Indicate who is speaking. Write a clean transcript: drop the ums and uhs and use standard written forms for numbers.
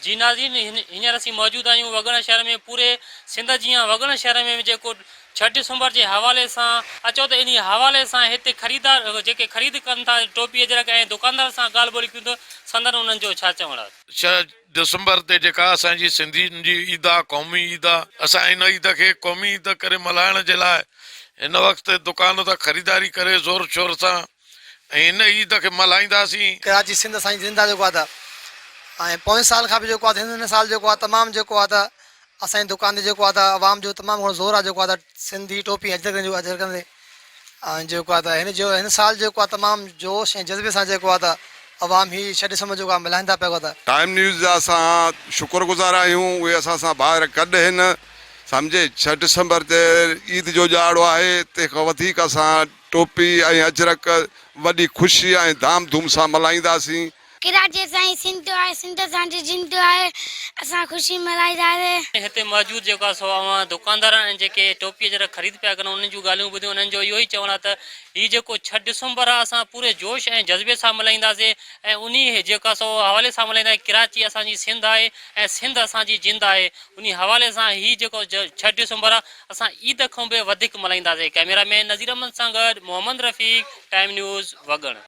Speaker 1: जी नाज़रीन, हींअर असीं मौजूद आहियूं वगण शहर में। पूरे सिंध जीअं वगण शहर में जेको 6 डिसंबर जे हवाले सां अचो त इन हवाले सां हिते ख़रीदार जेके ख़रीद कनि था टोपी अजरक ऐं दुकानदार सां ॻाल्हि ॿोली कयूं त संदन उन्हनि जो छा चवणु आहे।
Speaker 2: 6 दिसंबर ते जेका असांजी सिंधियुनि जी ईद आहे, क़ौमी ईद आहे, असां इन ईद खे क़ौमी ईद करे मल्हाइण जे लाइ हिन वक़्तु दुकान तां ख़रीदारी करे ज़ोर शोर सां ऐं हिन ईद खे मल्हाईंदासीं।
Speaker 3: कराची सिंध असांजी ज़िंदा जेको आहे त पोएं साल खां बि जेको आहे हिन साल जेको आहे तमामु जेको आहे त असांजी दुकान ते जेको आहे त आवाम जो तमामु घणो ज़ोर आहे जेको आहे त सिंधी टोपी अजरकनि जो अजरकनि ते जेको आहे त हिन साल जेको आहे तमामु जोश ऐं जज़्बे सां जेको आहे त आवाम ही 6 डिसंबर जेको आहे मल्हाईंदा पिया था।
Speaker 4: टाइम न्यूज़ जा असां शुक्रगुज़ार आहियूं, उहे असां सां ॿाहिरि गॾु आहिनि। सम्झे 6 डिसंबर ते ईद जो ॾियारो आहे, तंहिंखां वधीक असां टोपी ऐं अजरक वॾी ख़ुशी ऐं धाम धूम सां मल्हाईंदासीं।
Speaker 5: कराची असांजी सिंध आहे, सिंध असांजी जिंद आहे, असां ख़ुशी मल्हाईंदासीं।
Speaker 1: हिते मौजूद जेको आहे सो दुकानदार ऐं जेके टोपी अजरक ख़रीद पिया कनि उन्हनि जूं ॻाल्हियूं ॿुधियूं। उन्हनि जो इहो ई चवणु आहे त हीउ जेको 6 डिसंबर आहे असां पूरे जोश ऐं जज़्बे सां मल्हाईंदासीं ऐं उन जेका सो हवाले सां मल्हाईंदासीं। कराची असांजी सिंध आहे ऐं सिंध असांजी जिंद आहे, उन हवाले सां हीउ जेको 6 डिसंबर आहे असां ईद खां बि वधीक मल्हाईंदासीं। कैमरामैन नज़ीर अहमद सां गॾु मोहम्मद रफ़ीक, टाइम न्यूज़ वगण।